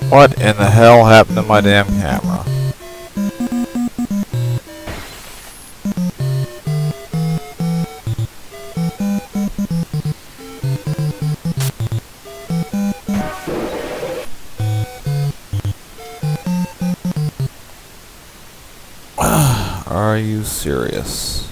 What in the hell happened to my damn camera? Are you serious?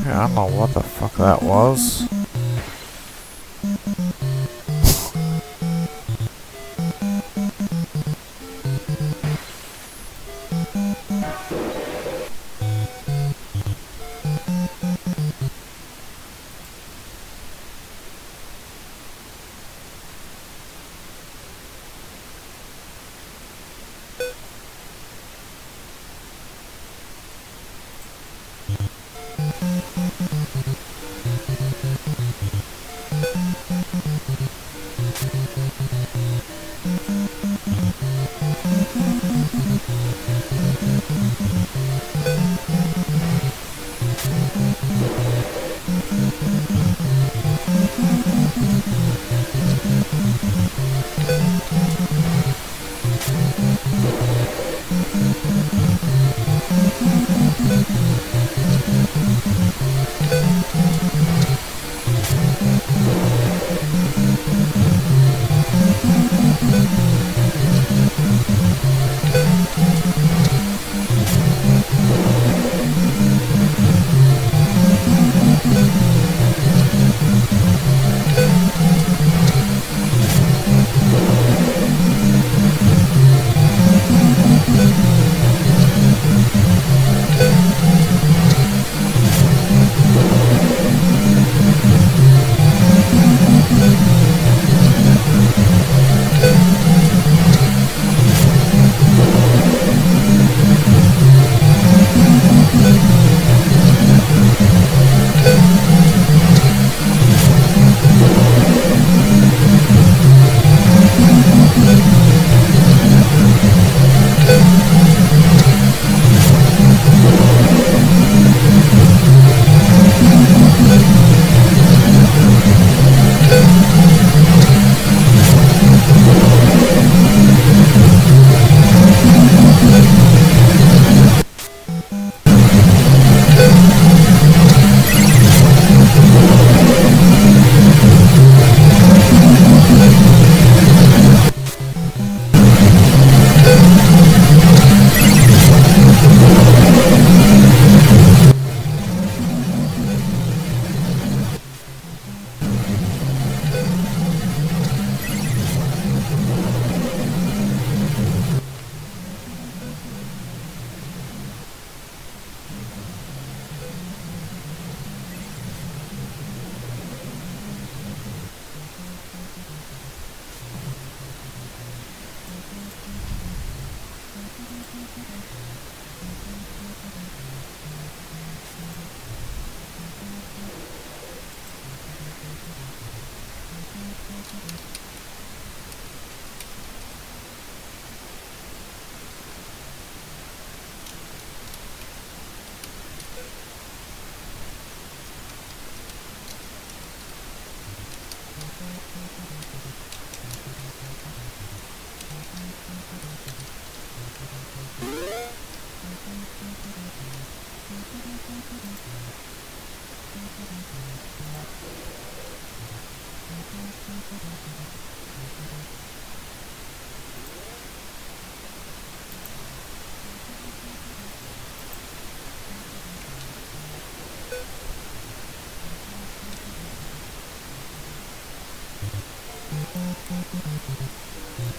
I don't know what the fuck that was.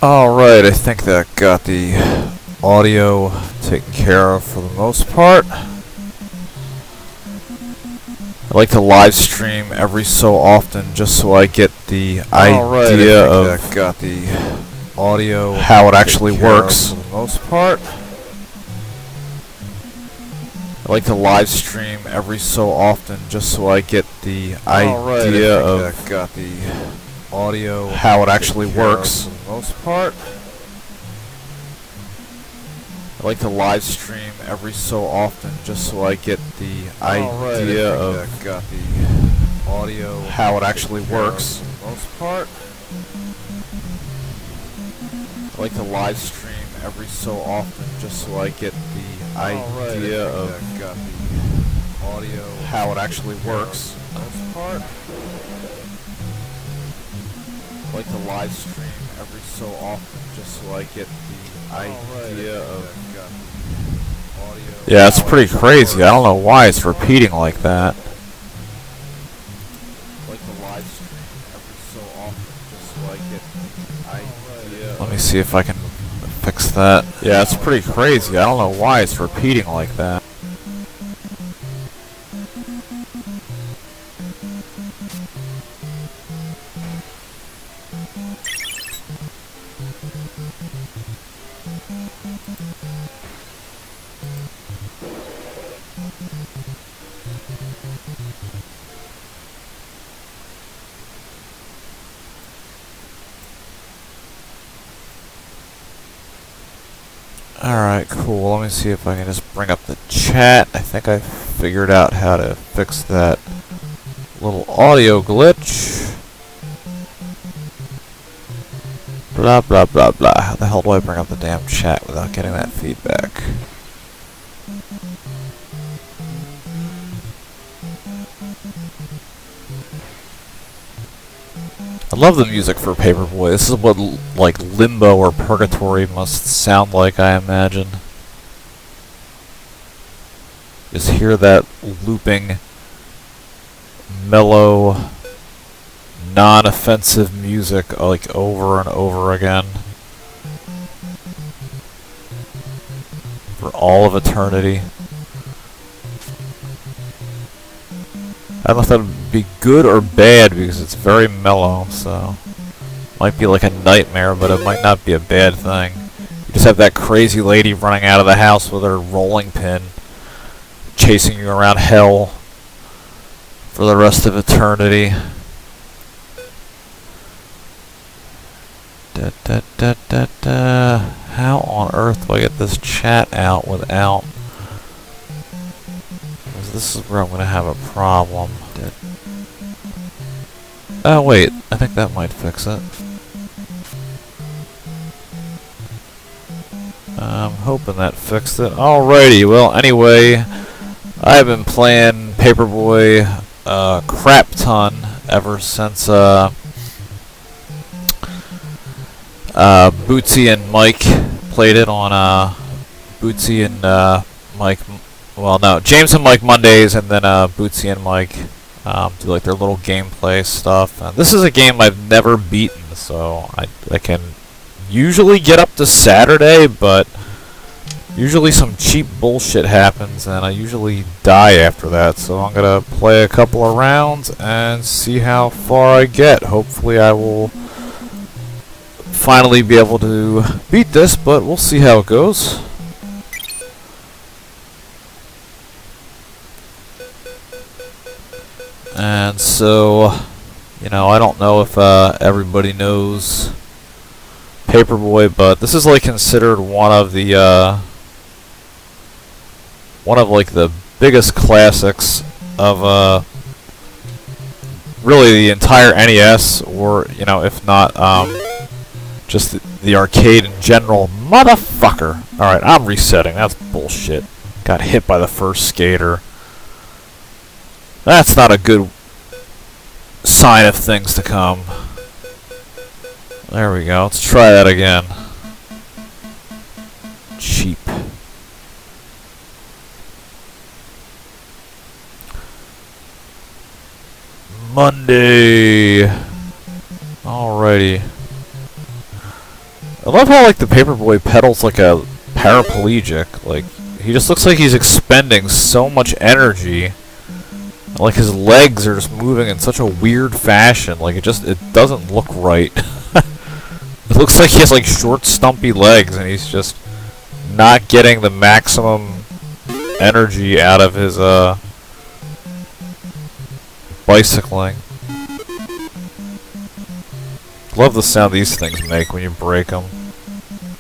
Alright, I think that got the audio taken care of for the most part. I like to live stream every so often just so I get the idea of that got the audio, how it actually works for the most part. I like to live stream every so often just so I get the idea of that got the audio, how it actually works for the most part. I like to live stream every so often just so I get the idea of that got the audio, how it actually works for the most part. I like to live stream every so often just so I get the idea of that got the audio, how it actually works for the most part. I like to live stream every so often just so I get the idea of audio. Yeah, it's pretty crazy. I don't know why it's repeating like that. I like to live stream every so often just so I get the idea. Let me see if I can fix that. Yeah, it's pretty crazy. I don't know why it's repeating like that. Alright, cool. Let me see if I can just bring up the chat. I think I figured out how to fix that little audio glitch. Blah, blah, blah, blah. How the hell do I bring up the damn chat without getting that feedback? I love the music for Paperboy. This is what, like, Limbo or Purgatory must sound like, I imagine. Just hear that looping, mellow, non-offensive music, like, over and over again. For all of eternity. I don't know if that would be good or bad because it's very mellow, so might be like a nightmare, but it might not be a bad thing. You just have that crazy lady running out of the house with her rolling pin, chasing you around hell for the rest of eternity. Da, da, da, da, da. How on earth do I get this chat out without... This is where I'm going to have a problem. Oh wait, I think that might fix it. I'm hoping that fixed it. Alrighty, well anyway, I've been playing Paperboy crap ton ever since Bootsy and Mike played it on Bootsy and Mike. Well, no, James and Mike Mondays, and then Bootsy and Mike do like their little gameplay stuff. This is a game I've never beaten, so I can usually get up to Saturday, but usually some cheap bullshit happens, and I usually die after that. So I'm gonna play a couple of rounds and see how far I get. Hopefully, I will finally be able to beat this, but we'll see how it goes. And so, you know, I don't know if everybody knows Paperboy, but this is like considered one of like the biggest classics of really the entire NES, or you know, if not just the arcade in general. Motherfucker! All right, I'm resetting. That's bullshit. Got hit by the first skater. That's not a good sign of things to come. There we go. Let's try that again. Cheap. Monday. Alrighty. I love how, like, the Paperboy pedals like a paraplegic. Like, he just looks like he's expending so much energy. Like, his legs are just moving in such a weird fashion. Like, it doesn't look right. It looks like he has, like, short, stumpy legs, and he's just not getting the maximum energy out of his, bicycling. Love the sound these things make when you break them.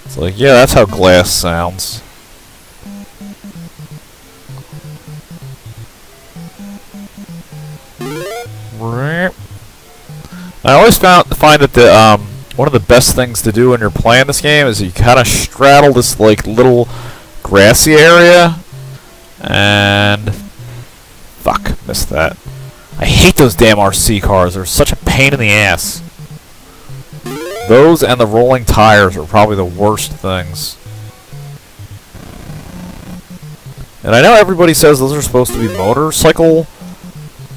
It's like, yeah, that's how glass sounds. I always find that the one of the best things to do when you're playing this game is you kind of straddle this like little grassy area, and fuck, missed that. I hate those damn RC cars. They're such a pain in the ass. Those and the rolling tires are probably the worst things. And I know everybody says those are supposed to be motorcycle,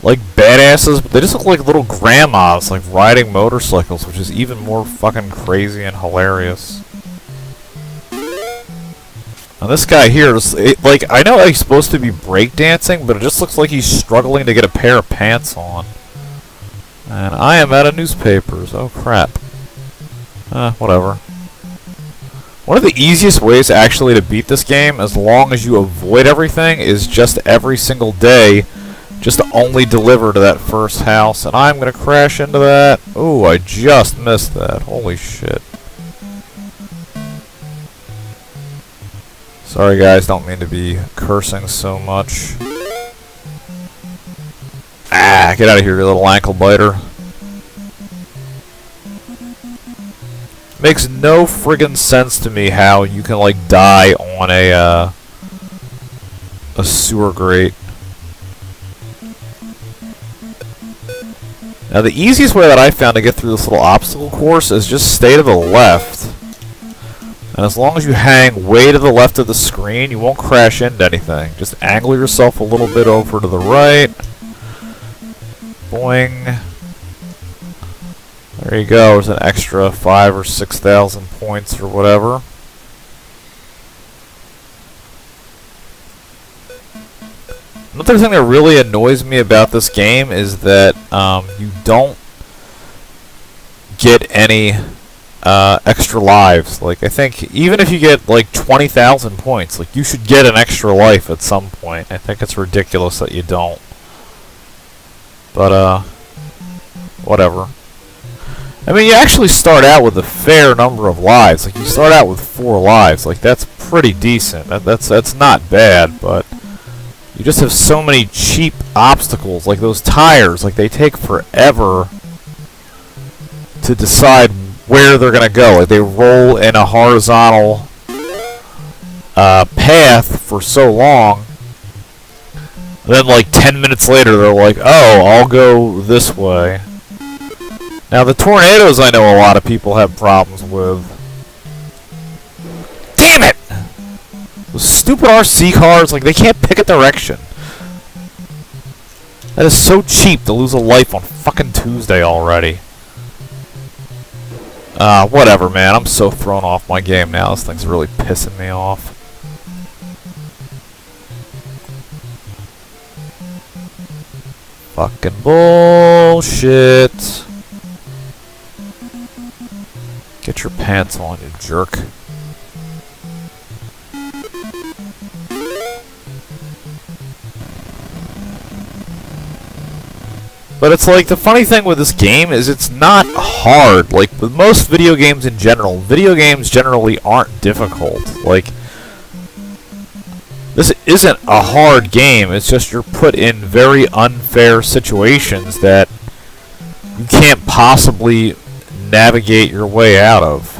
like, badasses, but they just look like little grandmas, like, riding motorcycles, which is even more fucking crazy and hilarious. And this guy here, like, I know he's supposed to be breakdancing, but it just looks like he's struggling to get a pair of pants on. And I am out of newspapers. Oh, crap. Whatever. One of the easiest ways, actually, to beat this game, as long as you avoid everything, is just every single day just to only deliver to that first house, and I'm gonna crash into that. Ooh, I just missed that. Holy shit. Sorry guys, don't mean to be cursing so much. Ah, get out of here, you little ankle biter. Makes no friggin' sense to me how you can, like, die on a sewer grate. Now, the easiest way that I found to get through this little obstacle course is just stay to the left. And as long as you hang way to the left of the screen, you won't crash into anything. Just angle yourself a little bit over to the right. Boing. There you go. There's an extra 5,000 or 6,000 points or whatever. Another thing that really annoys me about this game is that you don't get any extra lives. Like, I think even if you get like 20,000 points, like, you should get an extra life at some point. I think it's ridiculous that you don't. But whatever. I mean, you actually start out with a fair number of lives. Like, you start out with 4 lives. Like, that's pretty decent. That's not bad, but you just have so many cheap obstacles. Like those tires, like, they take forever to decide where they're gonna go. Like, they roll in a horizontal path for so long, and then like 10 minutes later they're like, oh, I'll go this way. Now the tornadoes, I know a lot of people have problems with. Damn it! Those stupid RC cars, like, they can't pick a direction. That is so cheap to lose a life on fucking Tuesday already. Whatever, man. I'm so thrown off my game now. This thing's really pissing me off. Fucking bullshit. Get your pants on, you jerk. But it's like, the funny thing with this game is it's not hard. Like, with most video games in general, video games generally aren't difficult. Like, this isn't a hard game, it's just you're put in very unfair situations that you can't possibly navigate your way out of.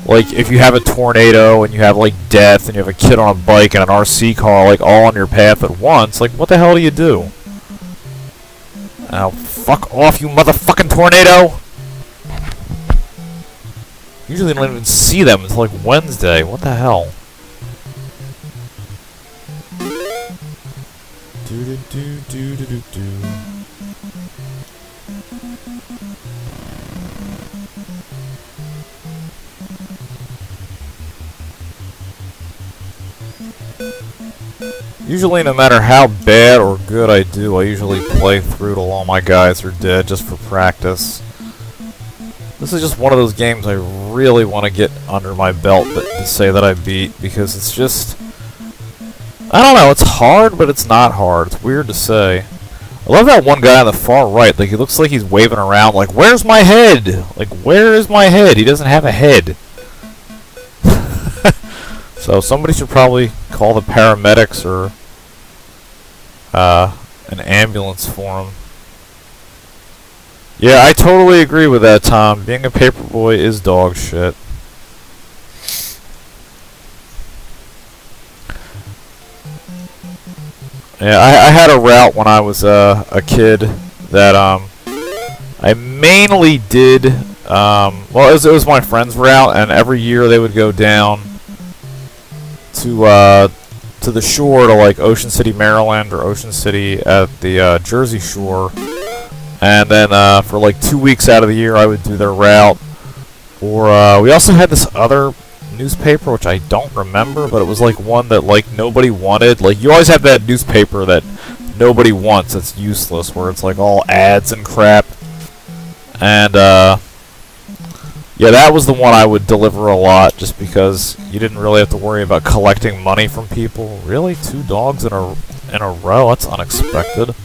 Like, if you have a tornado, and you have, like, death, and you have a kid on a bike and an RC car, like, all on your path at once, like, what the hell do you do? Oh, fuck off, you motherfucking tornado! Usually don't even see them until, like, Wednesday. What the hell? Usually, no matter how bad or good I do, I usually play through till all my guys are dead just for practice. This is just one of those games I really want to get under my belt to say that I beat, because it's just... I don't know, it's hard, but it's not hard. It's weird to say. I love that one guy on the far right. Like, he looks like he's waving around like, where's my head? Like, where is my head? He doesn't have a head. So somebody should probably call the paramedics or an ambulance for him. Yeah, I totally agree with that, Tom. Being a paperboy is dog shit. Yeah, I had a route when I was a kid that I mainly did. Well, it was my friend's route, and every year they would go down to the shore to like Ocean City, Maryland, or Ocean City at the Jersey Shore, and then for like 2 weeks out of the year I would do their route. Or we also had this other newspaper which I don't remember, but it was like one that like nobody wanted. Like, you always have that newspaper that nobody wants, that's useless, where it's like all ads and crap. And yeah, that was the one I would deliver a lot, just because you didn't really have to worry about collecting money from people. Really? 2 dogs in a row? That's unexpected.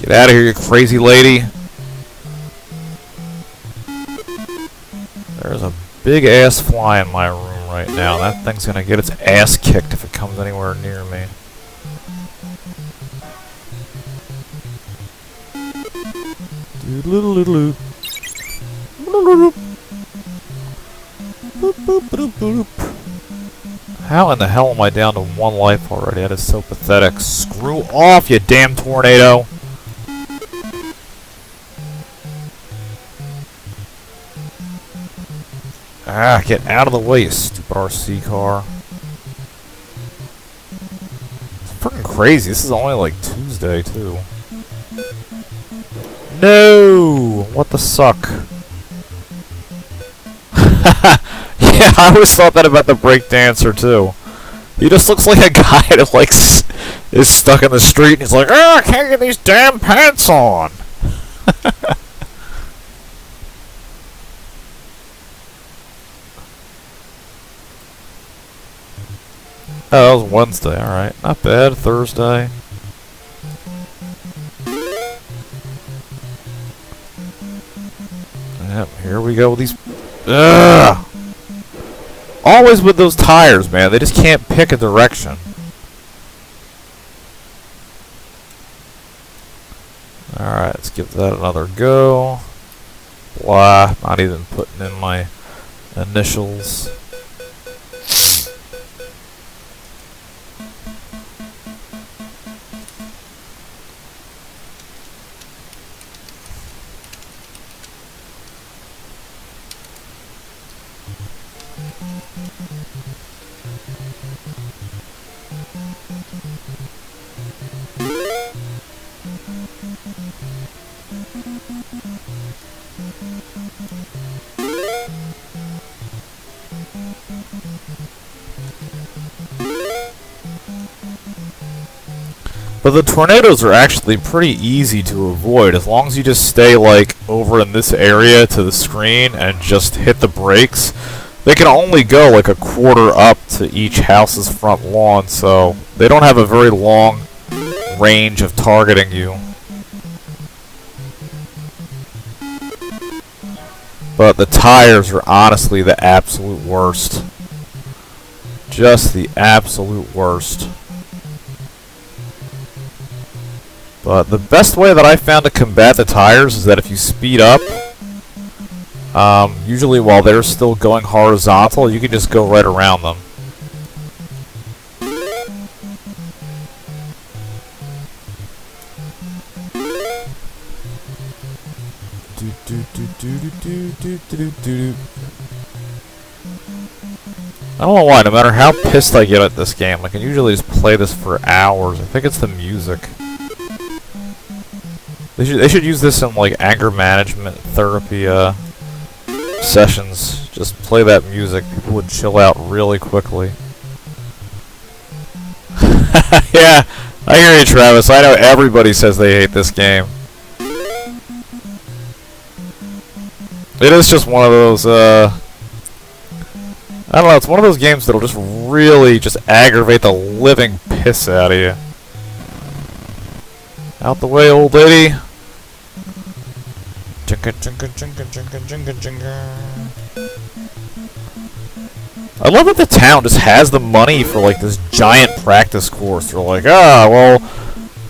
Get out of here, you crazy lady. There's a big ass fly in my room right now. That thing's gonna get its ass kicked if it comes anywhere near me. How in the hell am I down to 1 life already? That is so pathetic. Screw off, you damn tornado! Ah, get out of the way, you stupid RC car. It's freaking crazy. This is only like Tuesday, too. No! What the suck? Yeah, I always thought that about the breakdancer, too. He just looks like a guy that, like, is stuck in the street and he's like, oh, I can't get these damn pants on! Oh, that was Wednesday, alright. Not bad. Thursday. Yep, here we go with these... Ugh! Always with those tires, man. They just can't pick a direction. Alright, let's give that another go. Blah. Not even putting in my initials. But the tornadoes are actually pretty easy to avoid, as long as you just stay, like, over in this area to the screen and just hit the brakes. They can only go, like, a quarter up to each house's front lawn, so they don't have a very long range of targeting you. But the tires are honestly the absolute worst. Just the absolute worst. But the best way that I found to combat the tires is that if you speed up, usually while they're still going horizontal, you can just go right around them. I don't know why, no matter how pissed I get at this game, I can usually just play this for hours. I think it's the music. They should use this in like anger management therapy sessions. Just play that music. People would chill out really quickly. Yeah, I hear you, Travis. I know everybody says they hate this game. It is just one of those, I don't know, it's one of those games that'll just really just aggravate the living piss out of you. Out the way, old lady. Jinka, jinka, jinka, jinka, jinka, jinka. I love that the town just has the money for like this giant practice course. They're like, well,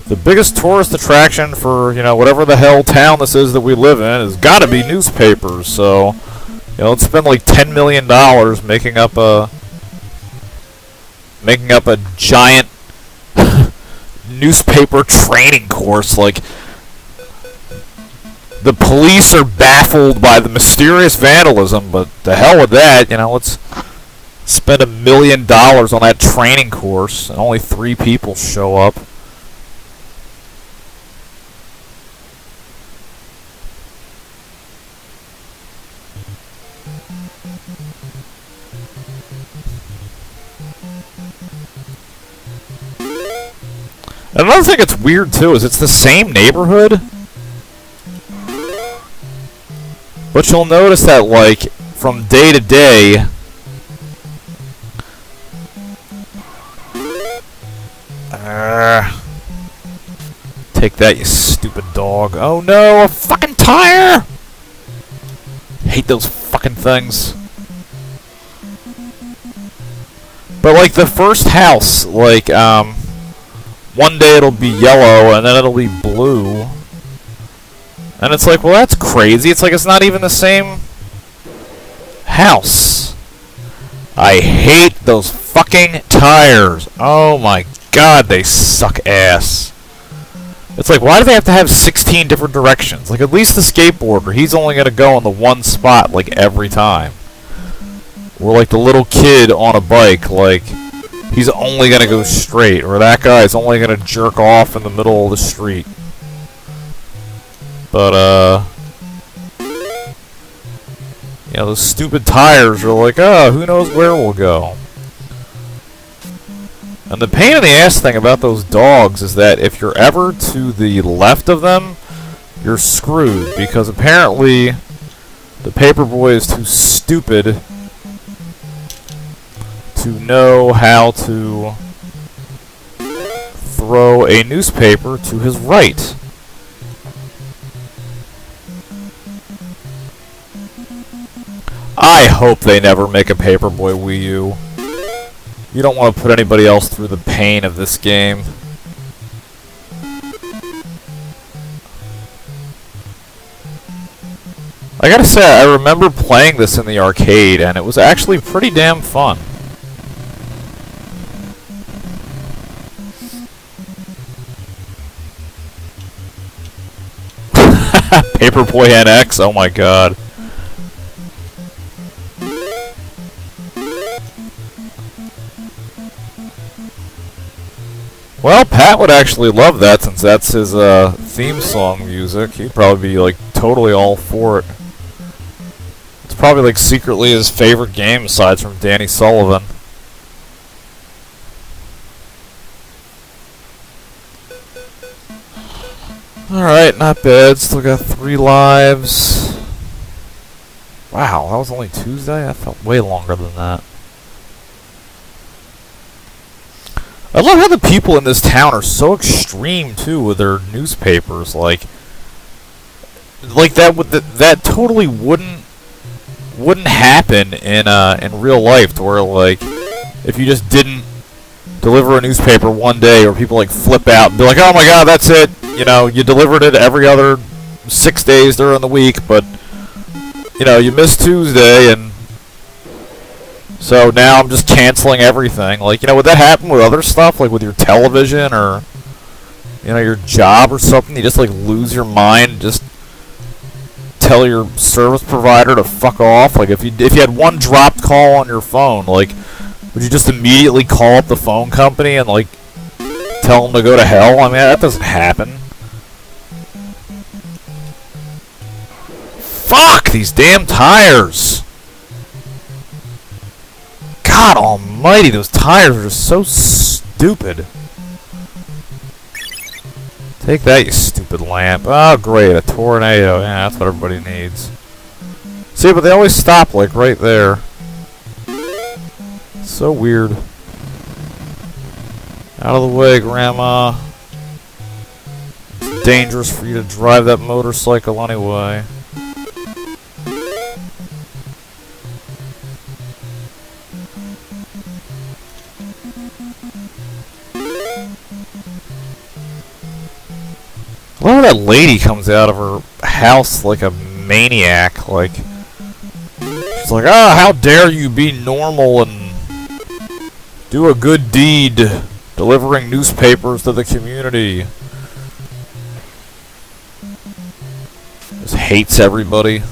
the biggest tourist attraction for, you know, whatever the hell town this is that we live in has got to be newspapers. So, you know, let's spend like $10 million making up a giant newspaper training course. Like, the police are baffled by the mysterious vandalism, but the hell with that, you know, let's spend $1 million on that training course, and only 3 people show up. Another thing that's weird too is it's the same neighborhood, but you'll notice that like from day to day, take that, you stupid dog. Oh no, a fucking tire! Hate those fucking things. But like the first house, like one day it'll be yellow, and then it'll be blue. And it's like, well, that's crazy. It's like it's not even the same house. I hate those fucking tires. Oh my god, they suck ass. It's like, why do they have to have 16 different directions? Like, at least the skateboarder, he's only going to go in the one spot, like, every time. Or like the little kid on a bike, like, he's only going to go straight, or that guy's only going to jerk off in the middle of the street. But, you know, those stupid tires are like, who knows where we'll go. And the pain in the ass thing about those dogs is that if you're ever to the left of them, you're screwed, because apparently the Paperboy is too stupid to know how to throw a newspaper to his right. I hope they never make a Paperboy Wii U. You don't want to put anybody else through the pain of this game. I gotta say, I remember playing this in the arcade, and it was actually pretty damn fun. Paperboy NX, oh my god. Well, Pat would actually love that, since that's his theme song music. He'd probably be like totally all for it. It's probably like secretly his favorite game aside from Danny Sullivan. Alright, not bad. Still got 3 lives. Wow, that was only Tuesday? That felt way longer than that. I love how the people in this town are so extreme too with their newspapers. Like that that totally wouldn't happen in real life. To where like if you just didn't deliver a newspaper one day, or people like flip out and be like, "Oh my god, that's it." You know, you delivered it every other 6 days during the week, but you know you missed Tuesday, and so now I'm just canceling everything. Like, you know, would that happen with other stuff, like with your television or, you know, your job or something? You just, like, lose your mind, just tell your service provider to fuck off? Like, if you had one dropped call on your phone, like, would you just immediately call up the phone company and, like, tell them to go to hell? I mean, that doesn't happen. Fuck these damn tires! God almighty, those tires are just so stupid. Take that, you stupid lamp. Oh, great, a tornado. Yeah, that's what everybody needs. See, but they always stop, like, right there. So weird. Out of the way, Grandma. It's dangerous for you to drive that motorcycle anyway. I love how that lady comes out of her house like a maniac, like... She's like, ah, how dare you be normal and do a good deed, delivering newspapers to the community. Just hates everybody.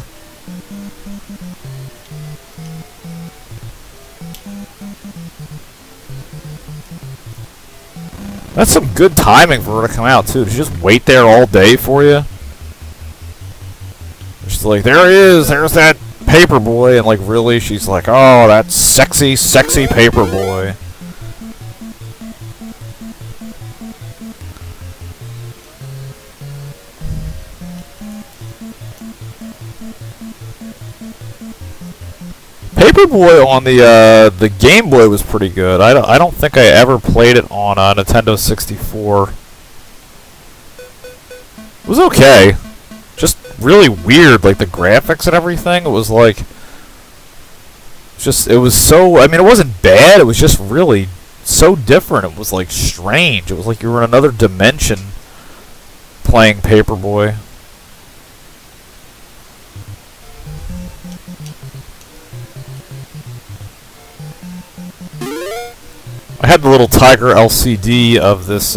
That's some good timing for her to come out, too. Did she just wait there all day for you? She's like, there he is, there's that Paperboy, and like, really, she's like, oh, that sexy, sexy Paperboy. Paperboy on the Game Boy was pretty good. I don't think I ever played it on Nintendo 64. It was okay. Just really weird, like the graphics and everything. It was like, it was so, I mean, it wasn't bad, it was just really so different. It was like strange. It was like you were in another dimension playing Paperboy. I had the little Tiger LCD of this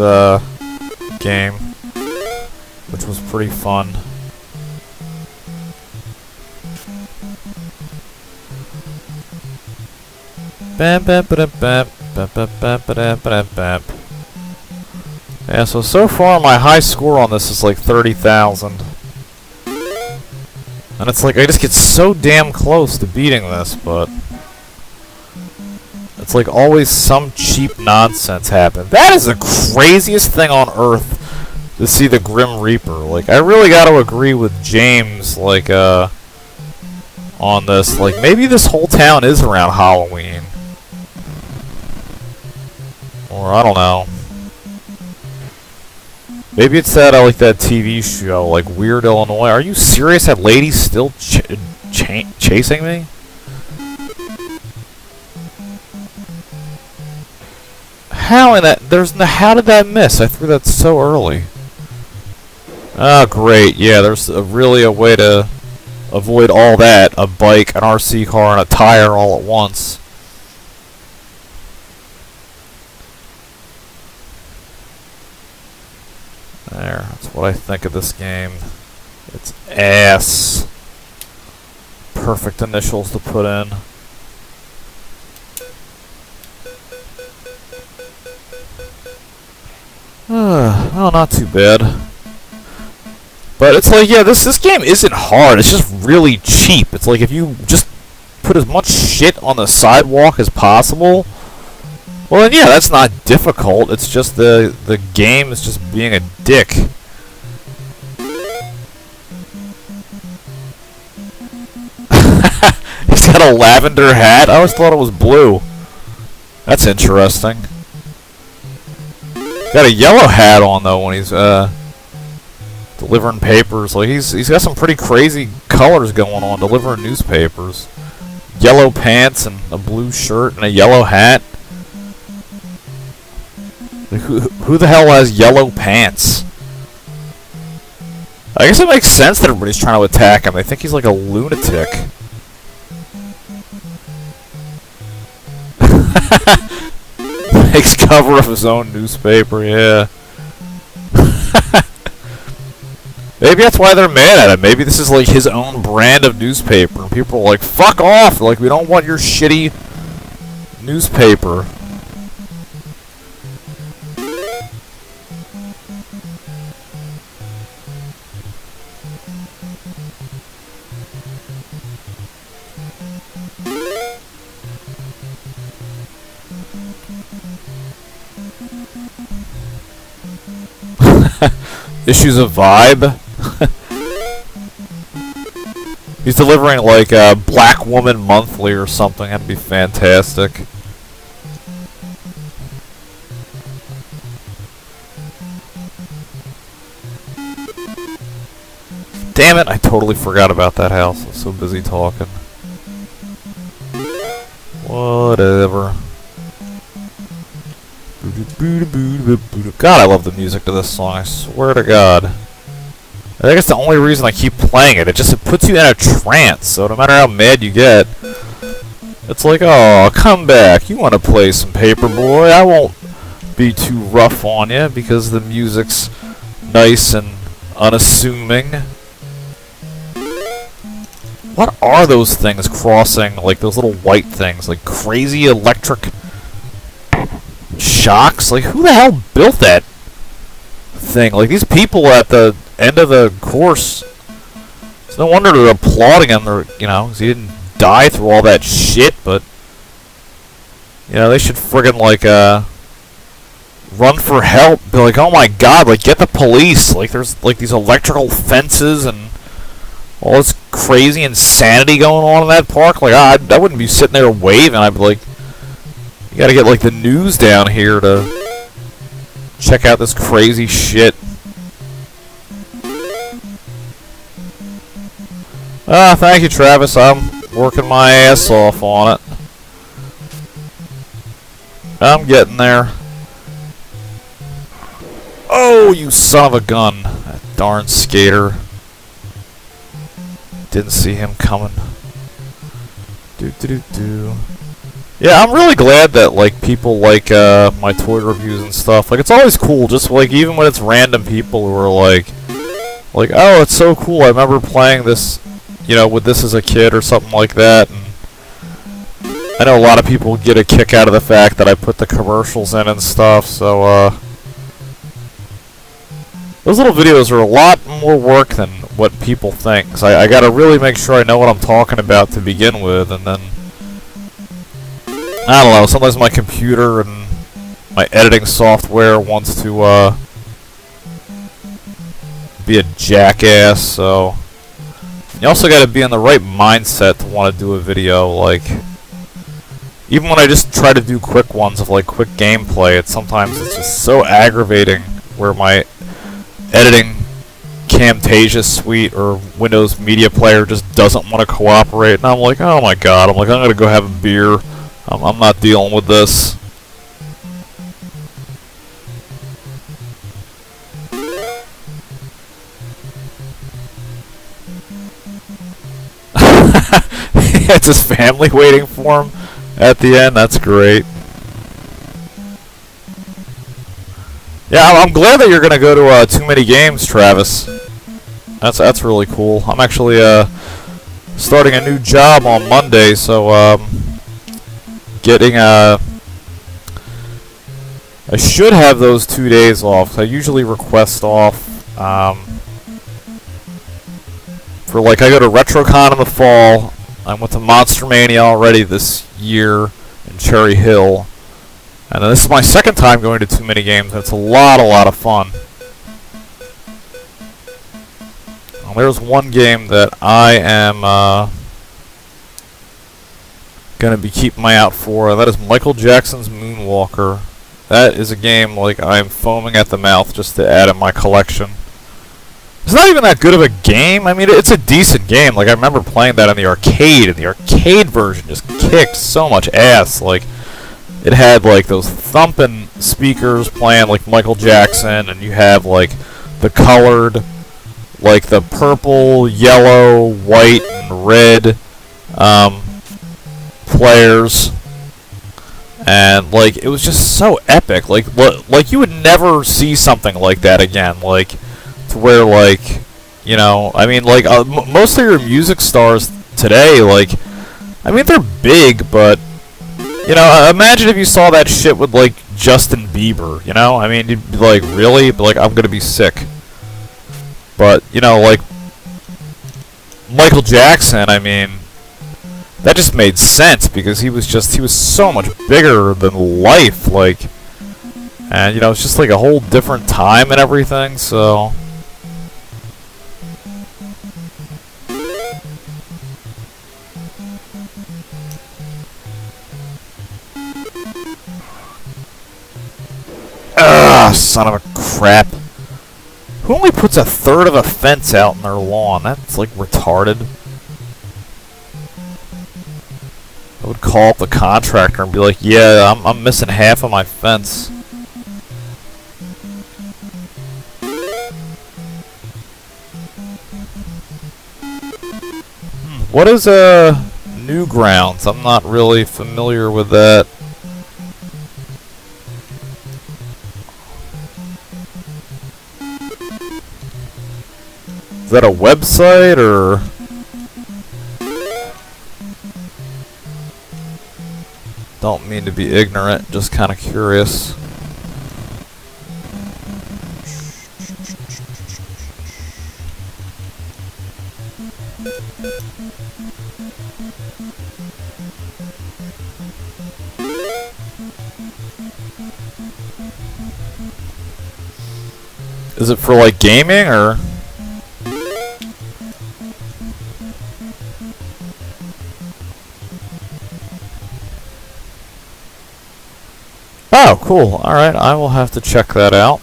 game, which was pretty fun. Yeah, so far my high score on this is like 30,000. And it's like, I just get so damn close to beating this, but... It's like always some cheap nonsense happen. That is the craziest thing on earth to see the Grim Reaper. Like, I really got to agree with James, like, on this. Like, maybe this whole town is around Halloween. Or, I don't know. Maybe it's that, like, that TV show, like, Weird Illinois. Are you serious? That lady's still chasing me? How in that? How did that miss? I threw that so early. Oh, great. Yeah, there's really a way to avoid all that. A bike, an RC car, and a tire all at once. There. That's what I think of this game. It's ass. Perfect initials to put in. Oh, not too bad. But it's like, yeah, this game isn't hard. It's just really cheap. It's like if you just put as much shit on the sidewalk as possible, well, then yeah, that's not difficult. It's just the game is just being a dick. He's got a lavender hat. I always thought it was blue. That's interesting. Got a yellow hat on though when he's delivering papers. Like he's got some pretty crazy colors going on delivering newspapers. Yellow pants and a blue shirt and a yellow hat. Like, who the hell has yellow pants? I guess it makes sense that everybody's trying to attack him. They think he's like a lunatic. Makes cover of his own newspaper, yeah. Maybe that's why they're mad at him. Maybe this is like his own brand of newspaper. And people are like, fuck off! Like, we don't want your shitty newspaper. Issues of Vibe. He's delivering like a Black Woman Monthly or something. That'd be fantastic. Damn it, I totally forgot about that house. I was so busy talking. Whatever. God, I love the music to this song, I swear to God. I think it's the only reason I keep playing it. It puts you in a trance, so no matter how mad you get, it's like, oh, come back. You want to play some Paperboy? I won't be too rough on you because the music's nice and unassuming. What are those things crossing, like those little white things, like crazy electric shocks? Like, who the hell built that thing? Like, these people at the end of the course, it's no wonder they're applauding him. They're, you know, 'cause he didn't die through all that shit, but, you know, they should friggin' like, run for help. Be like, oh my God, like, get the police. Like, there's, like, these electrical fences and all this crazy insanity going on in that park. Like, I wouldn't be sitting there waving. I'd be like, you gotta get, like, the news down here to check out this crazy shit. Thank you, Travis. I'm working my ass off on it. I'm getting there. Oh, you son of a gun. That darn skater. Didn't see him coming. Yeah, I'm really glad that, like, people like my toy reviews and stuff. Like, it's always cool, just like, even when it's random people who are like, oh, it's so cool. I remember playing this, you know, with this as a kid or something like that. And I know a lot of people get a kick out of the fact that I put the commercials in and stuff. So those little videos are a lot more work than what people think. 'Cause I gotta really make sure I know what I'm talking about to begin with, and then I don't know, sometimes my computer and my editing software wants to be a jackass, so you also gotta be in the right mindset to want to do a video. Like, even when I just try to do quick ones of like quick gameplay, sometimes it's just so aggravating where my editing Camtasia suite or Windows Media Player just doesn't want to cooperate, and I'm like, oh my God, I'm gonna go have a beer. I'm not dealing with this. It's his family waiting for him at the end. That's great. Yeah, I'm glad that you're gonna go to Too Many Games, Travis. That's really cool. I'm actually starting a new job on Monday, so getting I should have those 2 days off. I usually request off for, like, I go to RetroCon in the fall. I went to Monster Mania already this year in Cherry Hill, and then this is my second time going to Too Many Games. And it's a lot of fun. Well, there's one game that I am gonna be keeping my eye out for. That is Michael Jackson's Moonwalker. That is a game, like, I'm foaming at the mouth just to add in my collection. It's not even that good of a game. I mean, it's a decent game. Like, I remember playing that in the arcade, and the arcade version just kicked so much ass. Like, it had, like, those thumping speakers playing, like, Michael Jackson, and you have, like, the colored, like, the purple, yellow, white, and red players. And, like, it was just so epic. Like, you would never see something like that again. Like, to where, like, you know, I mean, like, most of your music stars today, like, I mean, they're big, but, you know, imagine if you saw that shit with, like, Justin Bieber, you know? I mean, you'd be like, really? But, like, I'm gonna be sick. But, you know, like, Michael Jackson, I mean, that just made sense because he was so much bigger than life, like, and you know, it's just like a whole different time and everything, so. Ah, son of a crap. Who only puts a third of a fence out in their lawn? That's like retarded. I would call up the contractor and be like, yeah, I'm missing half of my fence. What is Newgrounds? I'm not really familiar with that. Is that a website, or? Don't mean to be ignorant, just kind of curious. Is it for like gaming, or? Oh, cool. Alright, I will have to check that out.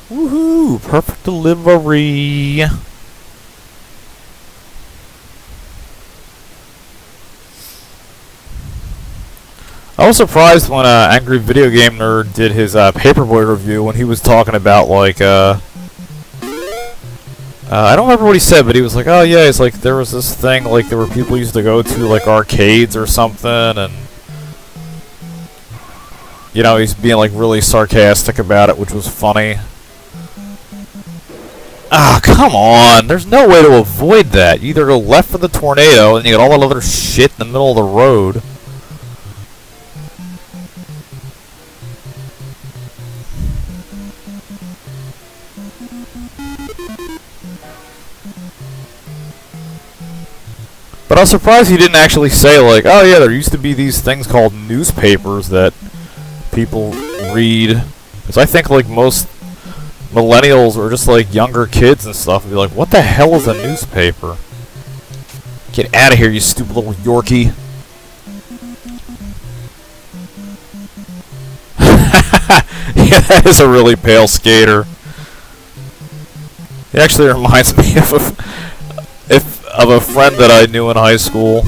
Woohoo! Perfect delivery! I was surprised when Angry Video Game Nerd did his Paperboy review when he was talking about, like, I don't remember what he said, but he was like, oh yeah, it's like there was this thing, like there were people used to go to like arcades or something, and you know, he's being like really sarcastic about it, which was funny. Ah, come on, there's no way to avoid that. You either go left for the tornado, and you got all that other shit in the middle of the road. But I was surprised he didn't actually say, like, oh yeah, there used to be these things called newspapers that people read. Because I think, like, most millennials or just, like, younger kids and stuff would be like, what the hell is a newspaper? Get out of here, you stupid little Yorkie. Yeah, that is a really pale skater. It actually reminds me of a friend that I knew in high school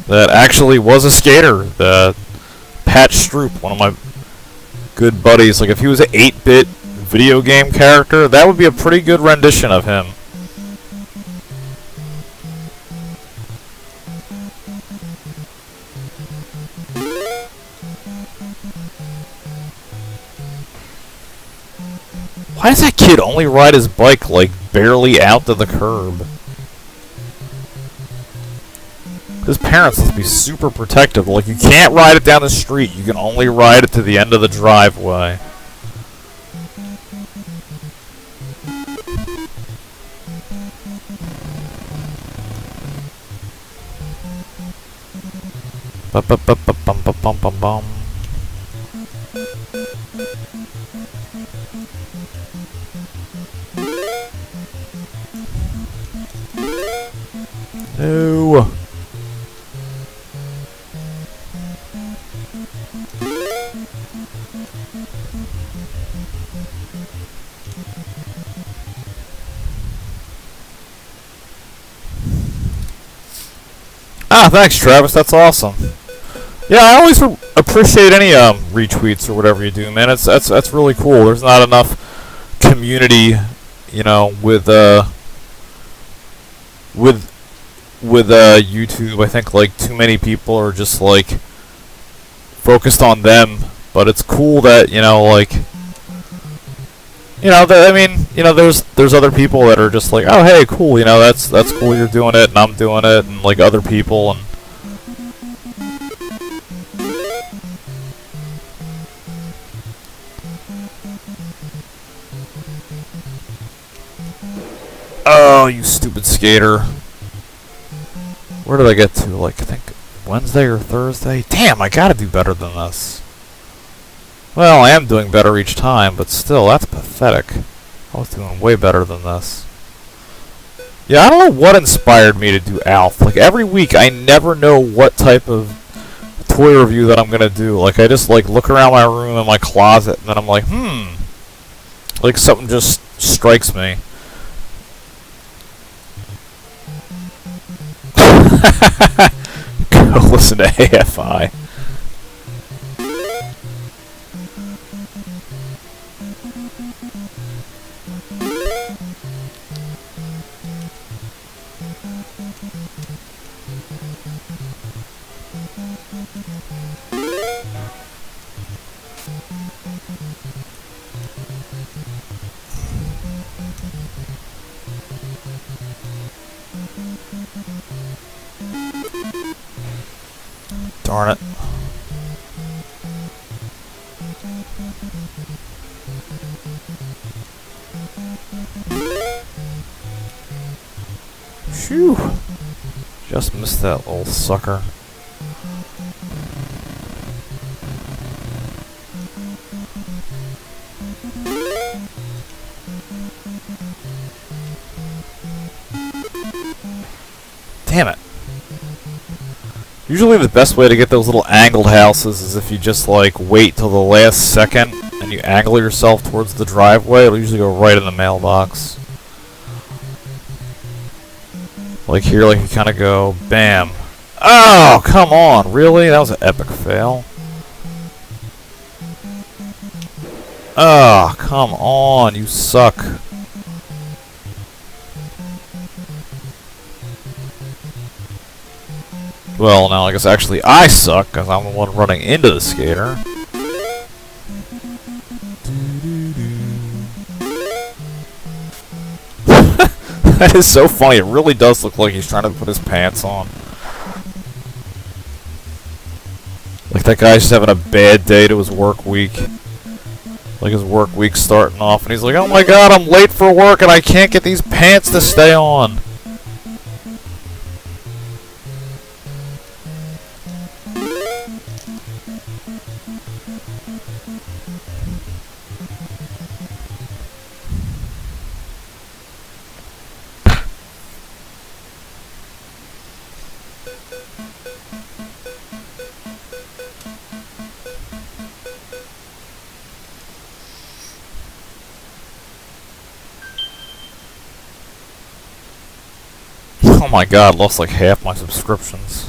that actually was a skater. Pat Stroop, one of my good buddies. Like, if he was an 8-bit video game character, that would be a pretty good rendition of him. Why does that kid only ride his bike, like, barely out to the curb? His parents must be super protective. Like, you can't ride it down the street. You can only ride it to the end of the driveway. Bum. No. Ah, thanks, Travis. That's awesome. Yeah, I always appreciate any retweets or whatever you do, man. That's really cool. There's not enough community, you know, with YouTube. I think like too many people are just like focused on them. But it's cool that, you know, like, you know, I mean, you know, there's other people that are just like, oh hey, cool, you know, that's cool, you're doing it and I'm doing it, and like other people, and Oh, you stupid skater. Where did I get to? Like, I think Wednesday or Thursday? Damn, I gotta do better than this. Well, I am doing better each time, but still, that's pathetic. I was doing way better than this. Yeah, I don't know what inspired me to do Alf. Like, every week, I never know what type of toy review that I'm gonna do. Like, I just, like, look around my room and my closet, and then I'm like, like, something just strikes me. Go listen to AFI. Darn it. Phew. Just missed that little sucker. Damn it. Usually the best way to get those little angled houses is if you just, like, wait till the last second and you angle yourself towards the driveway. It'll usually go right in the mailbox. Like here, like you kind of go, bam. Oh, come on, really? That was an epic fail. Oh, come on, you suck. Well, now I guess actually I suck, because I'm the one running into the skater. That is so funny, it really does look like he's trying to put his pants on. Like that guy's just having a bad day to his work week. Like his work week's starting off, and he's like, oh my god, I'm late for work and I can't get these pants to stay on. Oh my god, lost like half my subscriptions.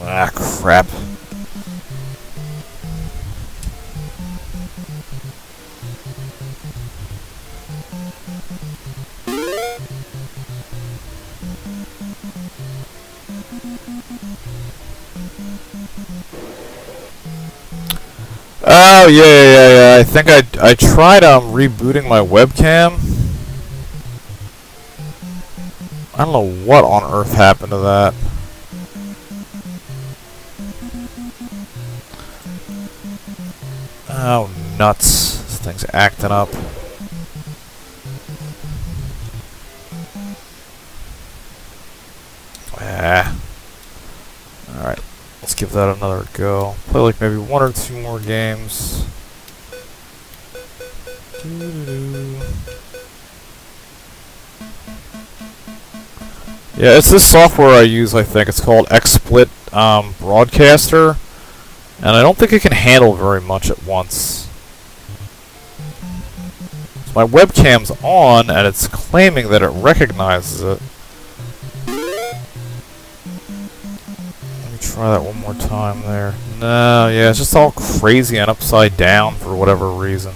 Ah, crap. Oh, yeah. I think I tried rebooting my webcam. I don't know what on earth happened to that. Oh, nuts. This thing's acting up. Ah. Alright. Let's give that another go. Play like maybe one or two more games. Yeah, it's this software I use, I think. It's called XSplit Broadcaster. And I don't think it can handle very much at once. So my webcam's on, and it's claiming that it recognizes it. Try that one more time there. No, yeah, it's just all crazy and upside down for whatever reason.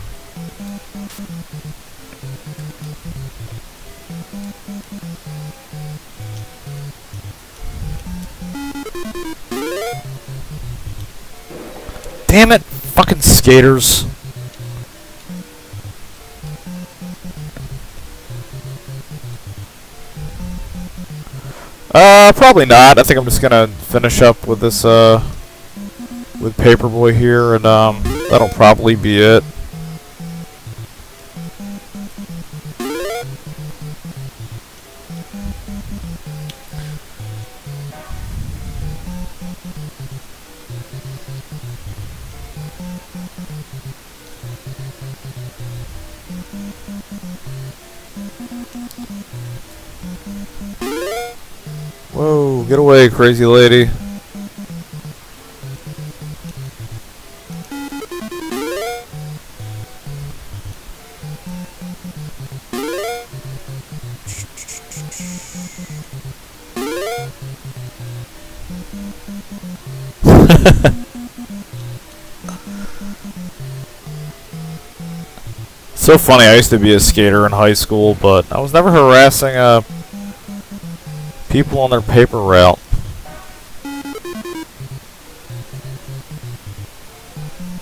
Damn it, fucking skaters. Probably not. I think I'm just gonna finish up with this, with Paperboy here, and, that'll probably be it. Whoa, get away, crazy lady. So funny, I used to be a skater in high school, but I was never harassing, people on their paper route.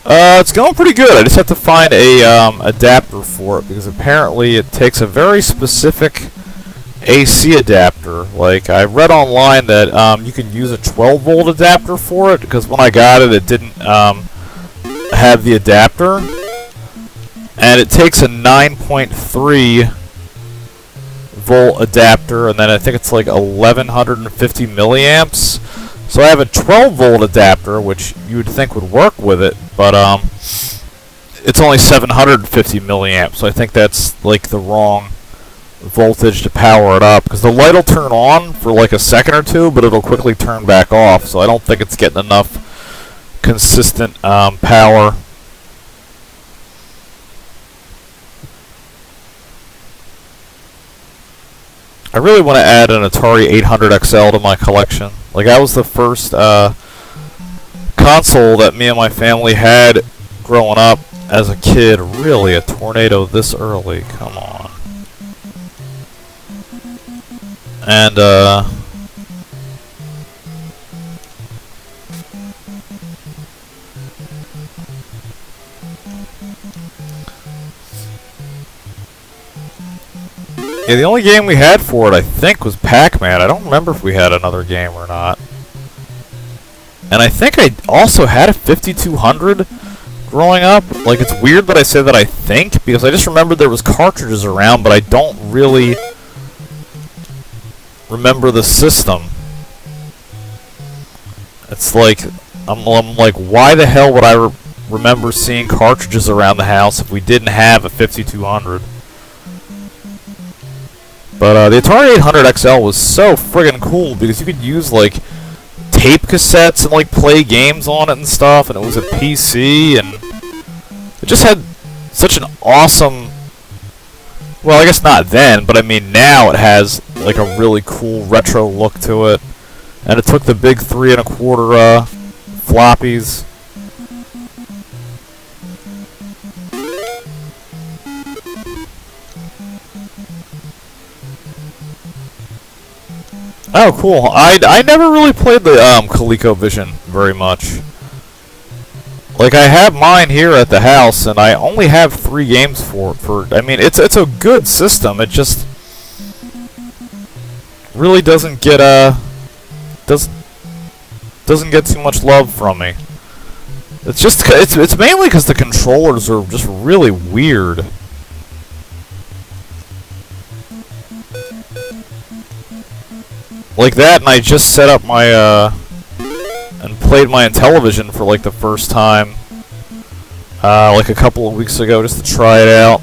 It's going pretty good. I just have to find a adapter for it, because apparently it takes a very specific AC adapter. Like, I read online that you can use a 12-volt adapter for it, because when I got it, it didn't have the adapter. And it takes a 9.3 volt adapter, and then I think it's like 1150 milliamps. So I have a 12 volt adapter, which you would think would work with it, but it's only 750 milliamps. So I think that's like the wrong voltage to power it up, because the light will turn on for like a second or two, but it'll quickly turn back off. So I don't think it's getting enough consistent power. I really want to add an Atari 800XL to my collection. Like, that was the first console that me and my family had growing up as a kid. Really, a tornado this early? Come on. And, yeah, the only game we had for it, I think, was Pac-Man. I don't remember if we had another game or not. And I think I also had a 5200 growing up. Like, it's weird that I say that I think, because I just remember there was cartridges around, but I don't really remember the system. It's like, I'm like, why the hell would I remember seeing cartridges around the house if we didn't have a 5200? But the Atari 800XL was so friggin' cool, because you could use, like, tape cassettes and, like, play games on it and stuff, and it was a PC, and it just had such an awesome... Well, I guess not then, but I mean now it has, like, a really cool retro look to it. And it took the big 3 1/4 floppies. Oh, cool. I never really played the ColecoVision very much. Like, I have mine here at the house, and I only have 3 games for I mean, it's a good system. It just really doesn't get doesn't get too much love from me. It's just it's mainly because the controllers are just really weird. Like that, and I just set up my, and played my Intellivision for, like, the first time, like a couple of weeks ago, just to try it out.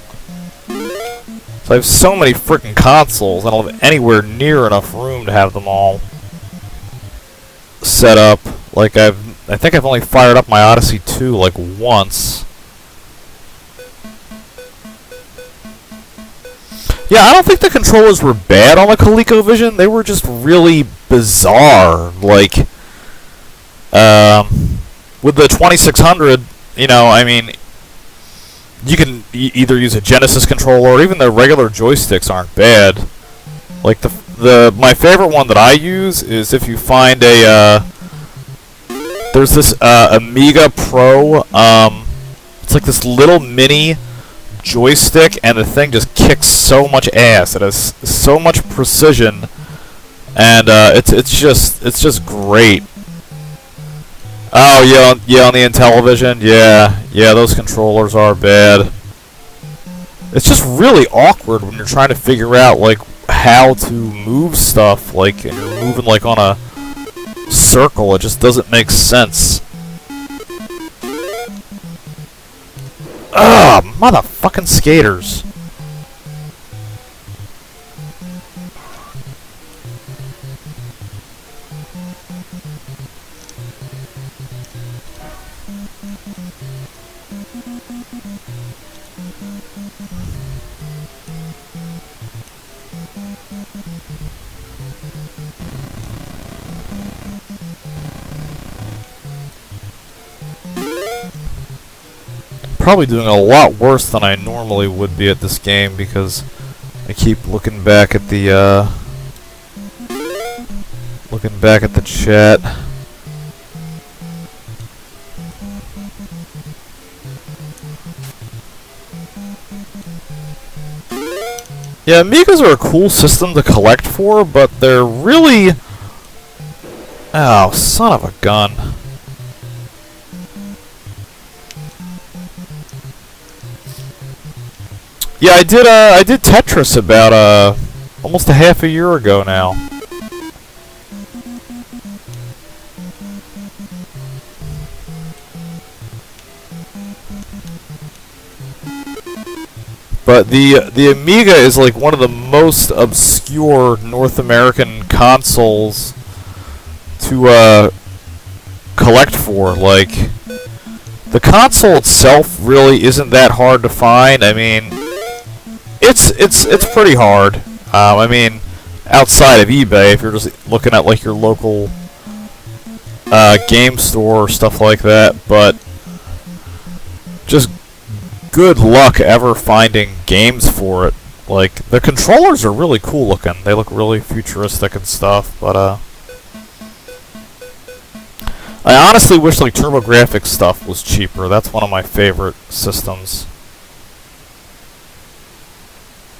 So I have so many frickin' consoles, I don't have anywhere near enough room to have them all set up. Like, I think I've only fired up my Odyssey 2, like, once. Yeah, I don't think the controllers were bad on the ColecoVision. They were just really bizarre. Like, with the 2600, you know, I mean, you can either use a Genesis controller, or even the regular joysticks aren't bad. Like, my favorite one that I use is if you find a, there's this Amiga Pro, it's like this little mini joystick, and the thing just kicks so much ass. It has so much precision, and it's just great. Oh yeah, yeah, on the Intellivision, yeah, those controllers are bad. It's just really awkward when you're trying to figure out like how to move stuff, like, and you're moving like on a circle. It just doesn't make sense. Ugh, motherfucking skaters. Probably doing a lot worse than I normally would be at this game because I keep looking back at the chat. Yeah, Amigas are a cool system to collect for, but they're really... Oh, son of a gun. Yeah, I did Tetris about almost a half a year ago now. But the Amiga is like one of the most obscure North American consoles to collect for. Like, the console itself really isn't that hard to find. I mean, it's pretty hard. I mean, outside of eBay, if you're just looking at like your local game store or stuff like that, but just good luck ever finding games for it. Like, the controllers are really cool looking. They look really futuristic and stuff, but I honestly wish like TurboGrafx stuff was cheaper. That's one of my favorite systems.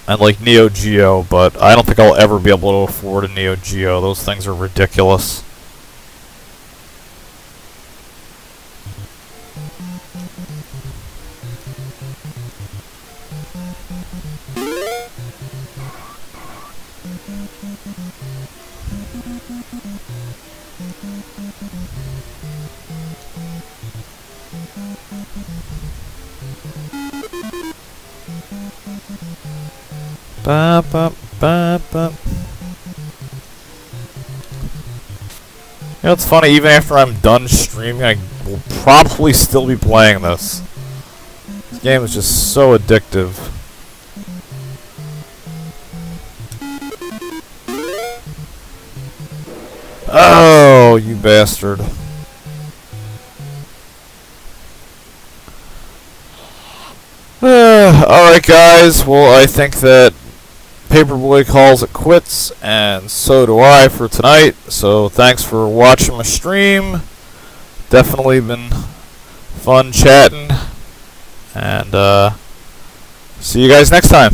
And like Neo Geo, but I don't think I'll ever be able to afford a Neo Geo. Those things are ridiculous. Ba, ba, ba, ba. You know, it's funny, even after I'm done streaming, I will probably still be playing this. This game is just so addictive. Oh, you bastard. Alright guys, well I think that Paperboy calls it quits, and so do I for tonight. So thanks for watching my stream. Definitely been fun chatting, and see you guys next time.